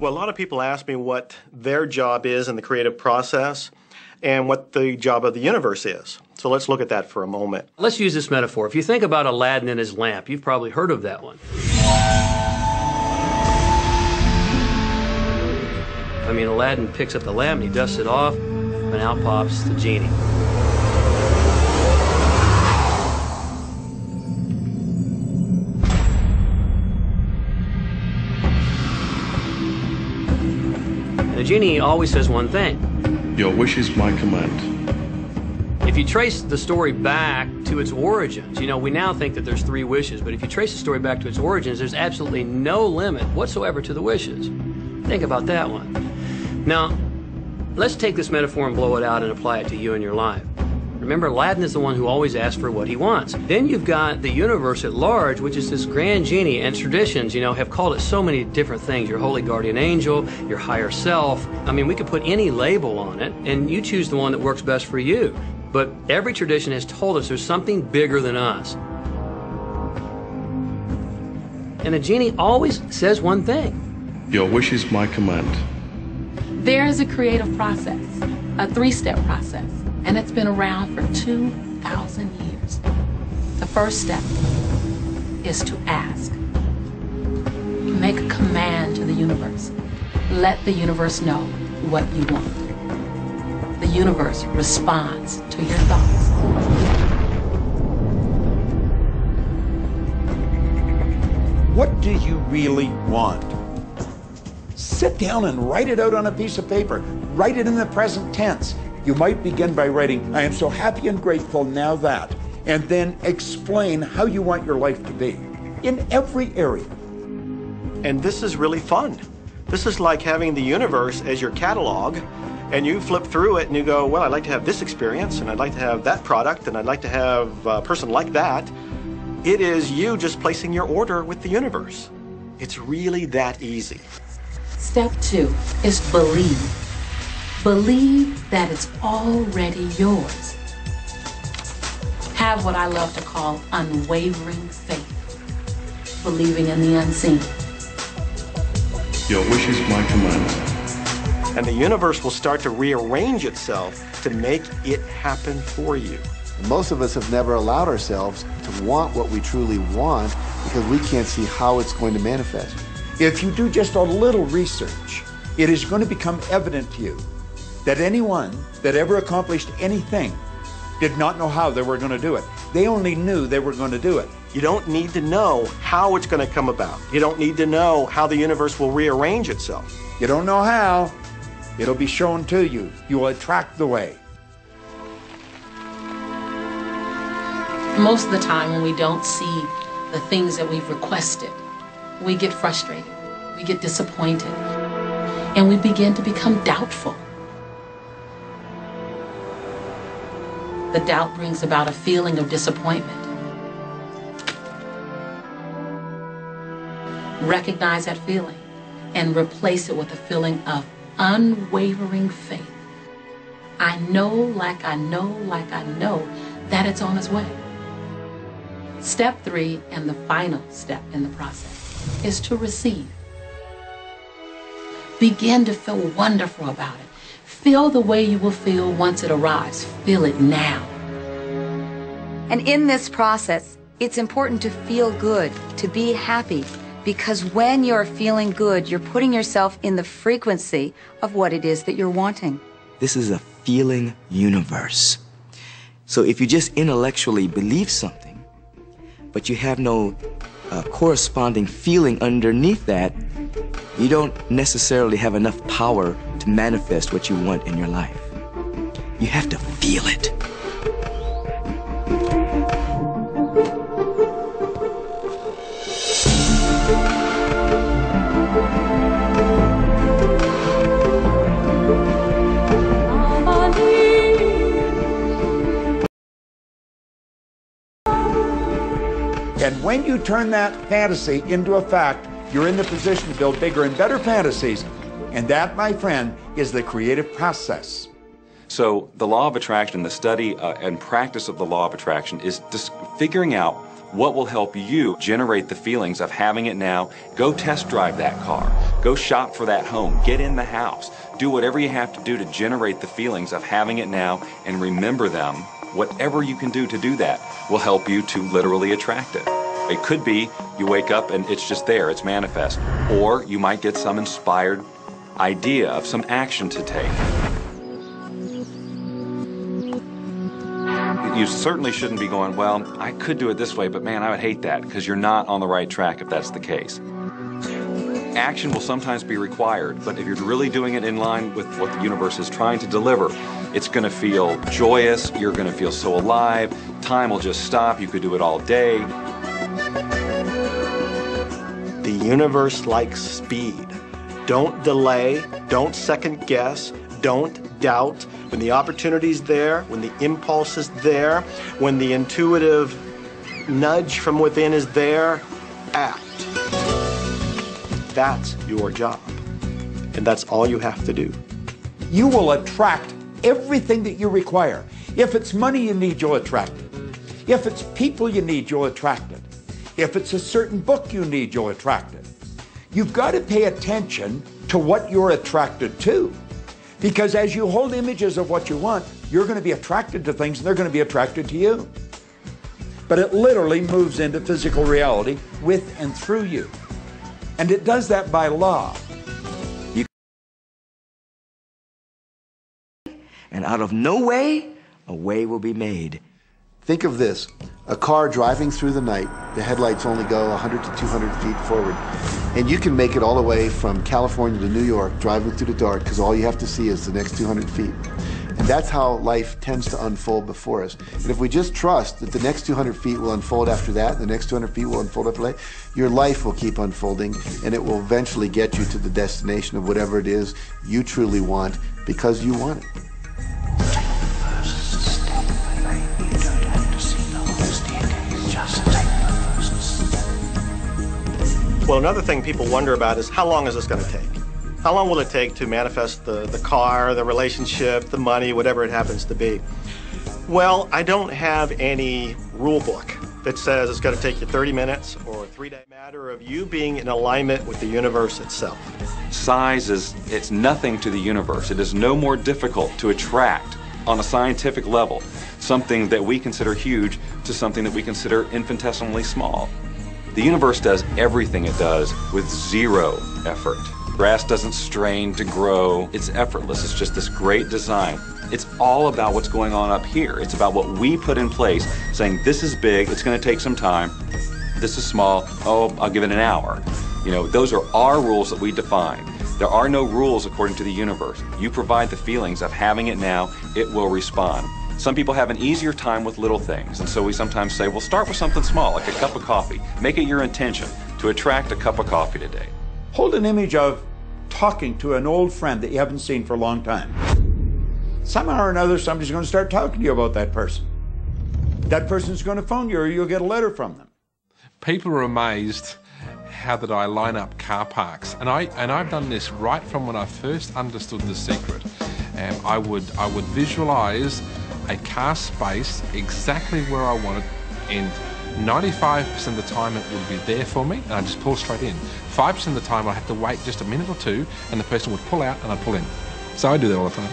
Well, a lot of people ask me what their job is in the creative process and what the job of the universe is. So let's look at that for a moment. Let's use this metaphor. If you think about Aladdin and his lamp, you've probably heard of that one. I mean, Aladdin picks up the lamp and he dusts it off, and out pops the genie. And the genie always says one thing. Your wish is my command. If you trace the story back to its origins, you know, we now think that there's 3 wishes, but if you trace the story back to its origins, there's absolutely no limit whatsoever to the wishes. Think about that one. Now, let's take this metaphor and blow it out and apply it to you in your life. Remember, Aladdin is the one who always asks for what he wants. Then you've got the universe at large, which is this grand genie, and traditions, you know, have called it so many different things. Your holy guardian angel, your higher self. I mean, we could put any label on it, and you choose the one that works best for you. But every tradition has told us there's something bigger than us. And the genie always says one thing. Your wish is my command. There is a creative process, a 3-step process, and it's been around for 2,000 years. The first step is to ask. Make a command to the universe. Let the universe know what you want. The universe responds to your thoughts. What do you really want? Sit down and write it out on a piece of paper. Write it in the present tense. You might begin by writing, I am so happy and grateful now that, and then explain how you want your life to be in every area. And this is really fun. This is like having the universe as your catalog, and you flip through it and you go, well, I'd like to have this experience, and I'd like to have that product, and I'd like to have a person like that. It is you just placing your order with the universe. It's really that easy. Step 2 is believe. Believe that it's already yours. Have what I love to call unwavering faith, believing in the unseen. Your wish is my command. And the universe will start to rearrange itself to make it happen for you. Most of us have never allowed ourselves to want what we truly want because we can't see how it's going to manifest. If you do just a little research, it is going to become evident to you that anyone that ever accomplished anything did not know how they were going to do it. They only knew they were going to do it. You don't need to know how it's going to come about. You don't need to know how the universe will rearrange itself. You don't know how, it'll be shown to you. You will attract the way. Most of the time when we don't see the things that we've requested, we get frustrated, we get disappointed, and we begin to become doubtful. The doubt brings about a feeling of disappointment. Recognize that feeling and replace it with a feeling of unwavering faith. I know, like I know, like I know that it's on its way. Step 3, and the final step in the process, is to receive. Begin to feel wonderful about it. Feel the way you will feel once it arrives. Feel it now. And in this process, it's important to feel good, to be happy, because when you're feeling good, you're putting yourself in the frequency of what it is that you're wanting. This is a feeling universe. So if you just intellectually believe something, but you have no corresponding feeling underneath that, you don't necessarily have enough power to manifest what you want in your life. You have to feel it. And when you turn that fantasy into a fact, you're in the position to build bigger and better fantasies. And that, my friend, is the creative process. So the law of attraction, the study and practice of the law of attraction is just figuring out what will help you generate the feelings of having it now. Go test drive that car. Go shop for that home. Get in the house. Do whatever you have to do to generate the feelings of having it now and remember them. Whatever you can do to do that will help you to literally attract it. It could be you wake up and it's just there, it's manifest. Or you might get some inspired idea of some action to take. You certainly shouldn't be going, well, I could do it this way, but man, I would hate that, because you're not on the right track if that's the case. Action will sometimes be required, but if you're really doing it in line with what the universe is trying to deliver, it's going to feel joyous, you're going to feel so alive, time will just stop, you could do it all day. The universe likes speed. Don't delay, don't second guess, don't doubt. When the opportunity's there, when the impulse is there, when the intuitive nudge from within is there, act. That's your job. And that's all you have to do. You will attract everything that you require. If it's money you need, you'll attract it. If it's people you need, you'll attract it. If it's a certain book you need, you'll attract it. You've got to pay attention to what you're attracted to. Because as you hold images of what you want, you're going to be attracted to things and they're going to be attracted to you. But it literally moves into physical reality with and through you. And it does that by law. And out of no way, a way will be made. Think of this, a car driving through the night, the headlights only go 100 to 200 feet forward, and you can make it all the way from California to New York driving through the dark because all you have to see is the next 200 feet. And that's how life tends to unfold before us. And if we just trust that the next 200 feet will unfold after that, the next 200 feet will unfold after that, your life will keep unfolding and it will eventually get you to the destination of whatever it is you truly want because you want it. Well, another thing people wonder about is how long is this going to take? How long will it take to manifest the car, the relationship, the money, whatever it happens to be? Well, I don't have any rule book that says it's going to take you 30 minutes or a 3-day matter of you being in alignment with the universe itself. Size it's nothing to the universe. It is no more difficult to attract on a scientific level something that we consider huge to something that we consider infinitesimally small. The universe does everything it does with zero effort. Grass doesn't strain to grow. It's effortless. It's just this great design. It's all about what's going on up here. It's about what we put in place, saying this is big, it's going to take some time. This is small, oh, I'll give it an hour. You know, those are our rules that we define. There are no rules according to the universe. You provide the feelings of having it now, it will respond. Some people have an easier time with little things, and so we sometimes say, well, start with something small, like a cup of coffee. Make it your intention to attract a cup of coffee today. Hold an image of talking to an old friend that you haven't seen for a long time. Somehow or another, somebody's going to start talking to you about that person. That person's going to phone you or you'll get a letter from them. People are amazed how that I line up car parks, and I've done this right from when I first understood the secret. I would visualize a car space exactly where I want it, and 95% of the time it would be there for me, and I'd just pull straight in. 5% of the time I'd have to wait just a minute or two, and the person would pull out and I'd pull in. So I do that all the time.